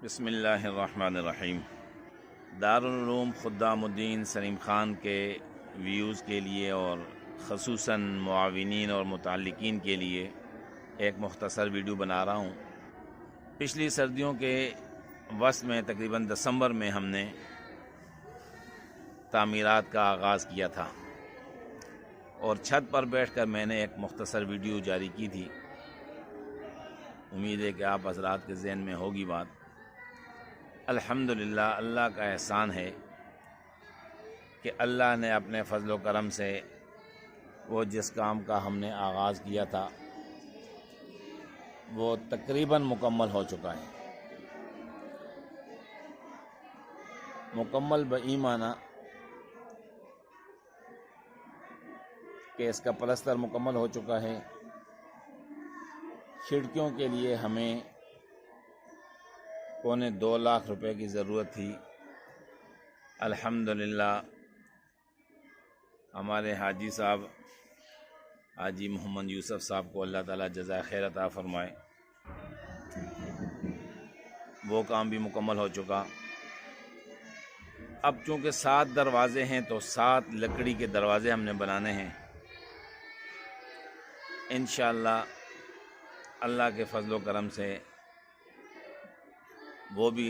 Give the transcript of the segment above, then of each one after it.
بسم اللہ الرحمن الرحیم۔ دارالعلوم خدام الدین سلیم خان کے ویوز کے لیے اور خصوصاً معاونین اور متعلقین کے لیے ایک مختصر ویڈیو بنا رہا ہوں۔ پچھلی سردیوں کے وسط میں تقریباً دسمبر میں ہم نے تعمیرات کا آغاز کیا تھا اور چھت پر بیٹھ کر میں نے ایک مختصر ویڈیو جاری کی تھی۔ امید ہے کہ آپ حضرات کے ذہن میں ہوگی بات۔ الحمدللہ اللہ کا احسان ہے کہ اللہ نے اپنے فضل و کرم سے وہ جس کام کا ہم نے آغاز کیا تھا وہ تقریباً مکمل ہو چکا ہے۔ مکمل بئی معنی کہ اس کا پلستر مکمل ہو چکا ہے۔ کھڑکیوں کے لیے ہمیں 2.25 لاکھ روپے کی ضرورت تھی۔ الحمدللہ ہمارے حاجی صاحب حاجی محمد یوسف صاحب کو اللہ تعالیٰ جزائے خیر عطا فرمائے، وہ کام بھی مکمل ہو چکا۔ اب چونکہ 7 دروازے ہیں تو 7 لکڑی کے دروازے ہم نے بنانے ہیں۔ انشاءاللہ اللہ کے فضل و کرم سے وہ بھی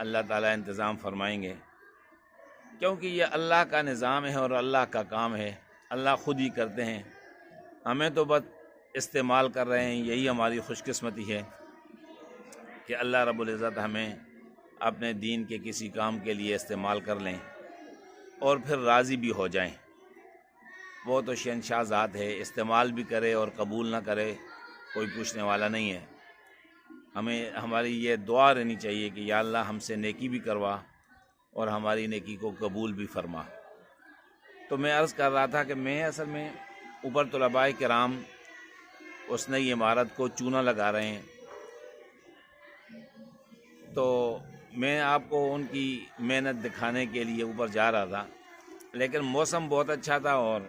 اللہ تعالیٰ انتظام فرمائیں گے، کیونکہ یہ اللہ کا نظام ہے اور اللہ کا کام ہے، اللہ خود ہی کرتے ہیں، ہمیں تو بس استعمال کر رہے ہیں۔ یہی ہماری خوش قسمتی ہے کہ اللہ رب العزت ہمیں اپنے دین کے کسی کام کے لیے استعمال کر لیں اور پھر راضی بھی ہو جائیں۔ وہ تو شہنشاہ ذات ہے، استعمال بھی کرے اور قبول نہ کرے کوئی پوچھنے والا نہیں ہے۔ ہماری یہ دعا رہنی چاہیے کہ یا اللہ ہم سے نیکی بھی کروا اور ہماری نیکی کو قبول بھی فرما۔ تو میں عرض کر رہا تھا کہ میں اصل میں اوپر طلباء کرام اس نئی عمارت کو چونا لگا رہے ہیں، تو میں آپ کو ان کی محنت دکھانے کے لیے اوپر جا رہا تھا، لیکن موسم بہت اچھا تھا اور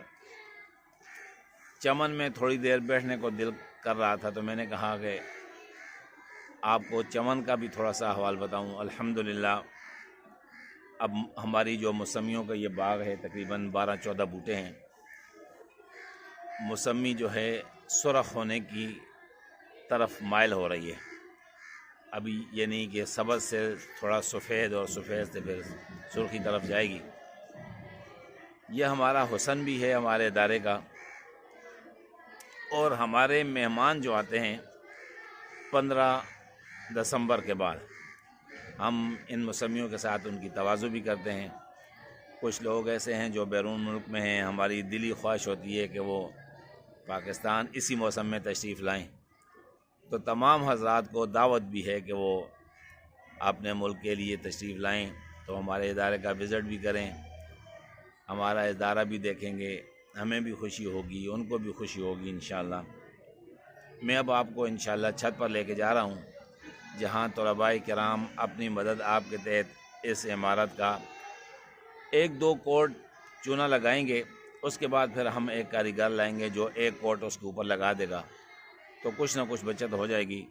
چمن میں تھوڑی دیر بیٹھنے کو دل کر رہا تھا، تو میں نے کہا کہ آپ کو چمن کا بھی تھوڑا سا احوال بتاؤں۔ الحمدللہ اب ہماری جو موسمیوں کا یہ باغ ہے تقریباً 12-14 بوٹے ہیں۔ موسمی جو ہے سرخ ہونے کی طرف مائل ہو رہی ہے، ابھی یہ نہیں کہ سبز سے تھوڑا سفید اور سفید سے پھر سرخی طرف جائے گی۔ یہ ہمارا حسن بھی ہے ہمارے ادارے کا، اور ہمارے مہمان جو آتے ہیں 15 دسمبر کے بعد ہم ان موسمیوں کے ساتھ ان کی تواضع بھی کرتے ہیں۔ کچھ لوگ ایسے ہیں جو بیرون ملک میں ہیں، ہماری دلی خواہش ہوتی ہے کہ وہ پاکستان اسی موسم میں تشریف لائیں، تو تمام حضرات کو دعوت بھی ہے کہ وہ اپنے ملک کے لیے تشریف لائیں، تو ہمارے ادارے کا وزٹ بھی کریں، ہمارا ادارہ بھی دیکھیں گے، ہمیں بھی خوشی ہوگی، ان کو بھی خوشی ہوگی انشاءاللہ۔ میں اب آپ کو انشاءاللہ چھت پر لے کے جا رہا ہوں، جہاں طلباء کرام اپنی مدد آپ کے تحت اس عمارت کا 1-2 کوٹ چونا لگائیں گے، اس کے بعد پھر ہم ایک کاریگر لائیں گے جو 1 کوٹ اس کے اوپر لگا دے گا، تو کچھ نہ کچھ بچت ہو جائے گی۔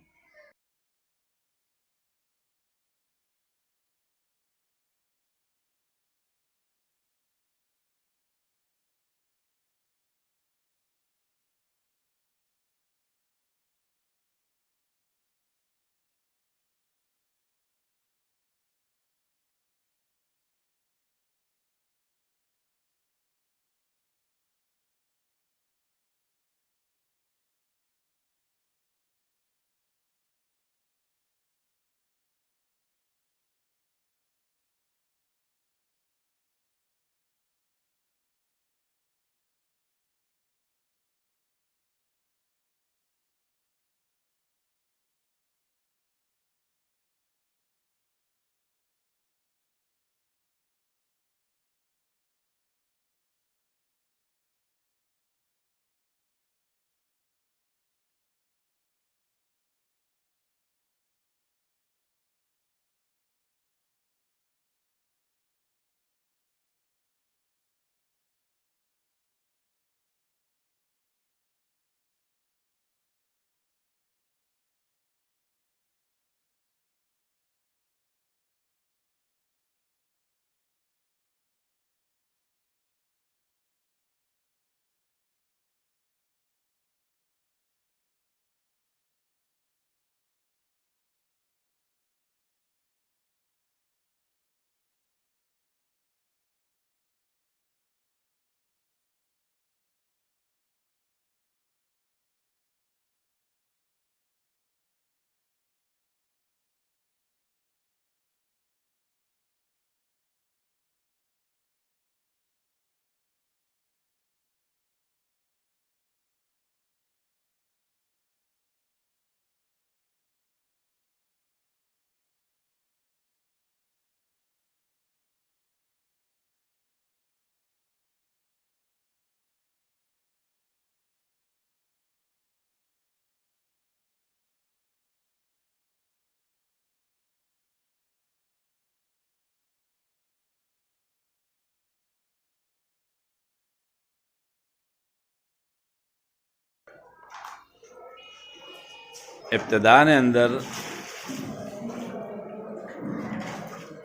ابتداء اندر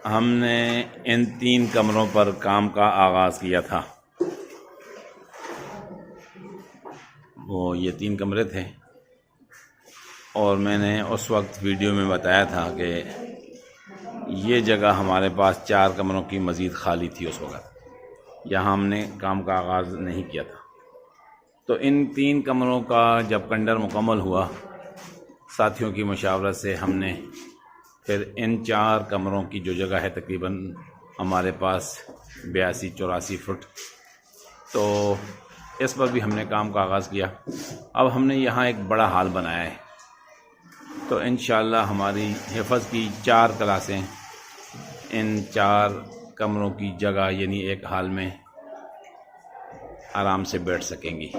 ہم نے ان 3 کمروں پر کام کا آغاز کیا تھا. وہ یہ 3 کمرے تھے، اور میں نے اس وقت ویڈیو میں بتایا تھا کہ یہ جگہ ہمارے پاس 4 کمروں کی مزید خالی تھی اس وقت. یہاں ہم نے کام کا آغاز نہیں کیا تھا. تو ان 3 کمروں کا جب ٹینڈر مکمل ہوا، ساتھیوں کی مشاورت سے ہم نے پھر ان 4 کمروں کی جو جگہ ہے تقریباً ہمارے پاس 82-84 فٹ، تو اس پر بھی ہم نے کام کا آغاز کیا. اب ہم نے یہاں ایک بڑا ہال بنایا ہے، تو انشاءاللہ ہماری حفظ کی 4 کلاسیں ان 4 کمروں کی جگہ یعنی ایک ہال میں آرام سے بیٹھ سکیں گی.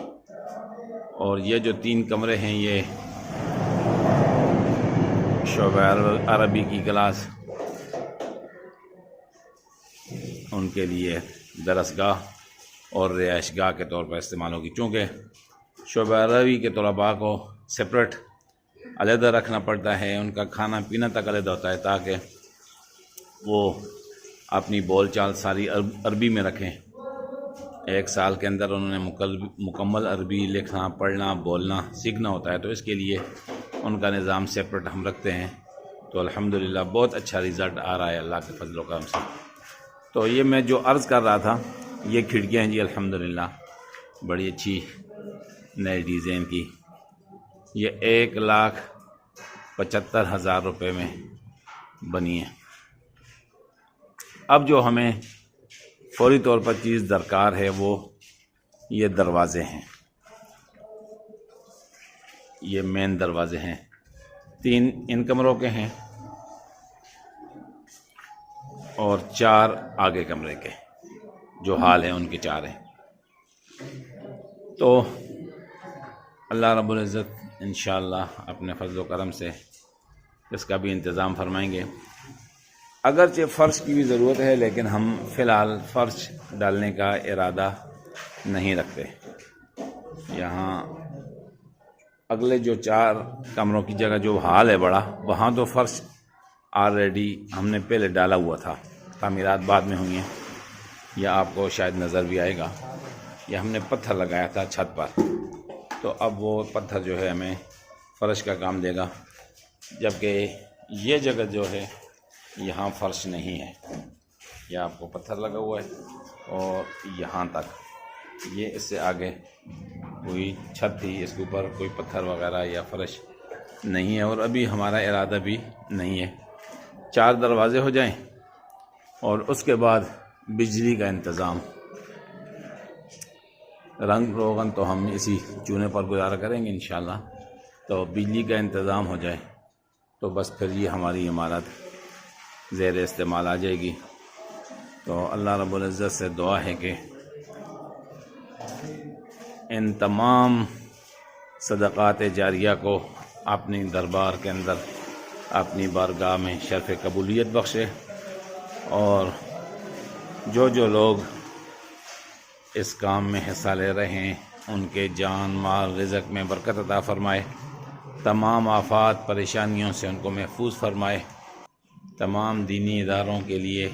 اور یہ جو 3 کمرے ہیں یہ شعبہ عربی کی کلاس، ان کے لیے درسگاہ اور رہائش گاہ کے طور پر استعمال ہوگی. چونکہ شعبہ عربی کے طلباء کو سپریٹ علیحدہ رکھنا پڑتا ہے، ان کا کھانا پینا تک علیحدہ ہوتا ہے تاکہ وہ اپنی بول چال ساری عربی میں رکھیں. 1 سال کے اندر انہوں نے مکمل عربی لکھنا پڑھنا بولنا سیکھنا ہوتا ہے، تو اس کے لیے ان کا نظام سپریٹ ہم رکھتے ہیں. تو الحمدللہ بہت اچھا رزلٹ آ رہا ہے اللہ کے فضل و کرم سے. تو یہ میں جو عرض کر رہا تھا، یہ کھڑکیاں ہیں جی الحمدللہ بڑی اچھی نئے ڈیزائن کی. یہ 1,75,000 روپے میں بنی ہیں. اب جو ہمیں فوری طور پر چیز درکار ہے وہ یہ دروازے ہیں. یہ مین دروازے ہیں، 3 ان کمروں کے ہیں اور 4 آگے کمرے کے جو حال ہیں ان کے 4 ہیں. تو اللہ رب العزت انشاءاللہ اپنے فضل و کرم سے اس کا بھی انتظام فرمائیں گے. اگرچہ فرش کی بھی ضرورت ہے، لیکن ہم فی الحال فرش ڈالنے کا ارادہ نہیں رکھتے. یہاں اگلے جو 4 کمروں کی جگہ جو حال ہے بڑا، وہاں تو فرش آلریڈی ہم نے پہلے ڈالا ہوا تھا، تعمیرات بعد میں ہوئی ہیں. یا آپ کو شاید نظر بھی آئے گا، یہ ہم نے پتھر لگایا تھا چھت پر، تو اب وہ پتھر جو ہے ہمیں فرش کا کام دے گا. جبکہ یہ جگہ جو ہے یہاں فرش نہیں ہے، یہ آپ کو پتھر لگا ہوا ہے اور یہاں تک یہ اس سے آگے کوئی چھت تھی، اس کے اوپر کوئی پتھر وغیرہ یا فرش نہیں ہے، اور ابھی ہمارا ارادہ بھی نہیں ہے. 4 دروازے ہو جائیں اور اس کے بعد بجلی کا انتظام. رنگ روغن تو ہم اسی چونے پر گزارا کریں گے انشاءاللہ. تو بجلی کا انتظام ہو جائے تو بس پھر یہ ہماری عمارت زیر استعمال آ جائے گی. تو اللہ رب العزت سے دعا ہے کہ ان تمام صدقات جاریہ کو اپنی دربار کے اندر اپنی بارگاہ میں شرف قبولیت بخشے، اور جو لوگ اس کام میں حصہ لے رہے ہیں ان کے جان مال رزق میں برکت عطا فرمائے. تمام آفات پریشانیوں سے ان کو محفوظ فرمائے. تمام دینی اداروں کے لیے،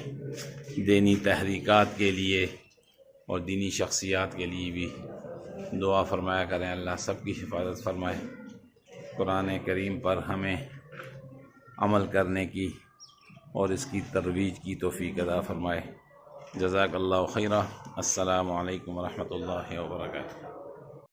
دینی تحریکات کے لیے اور دینی شخصیات کے لیے بھی دعا فرمایا کریں. اللہ سب کی حفاظت فرمائے. قرآن کریم پر ہمیں عمل کرنے کی اور اس کی ترویج کی توفیق عطا فرمائے. جزاک اللہ خیرہ. السلام علیکم ورحمۃ اللہ وبرکاتہ.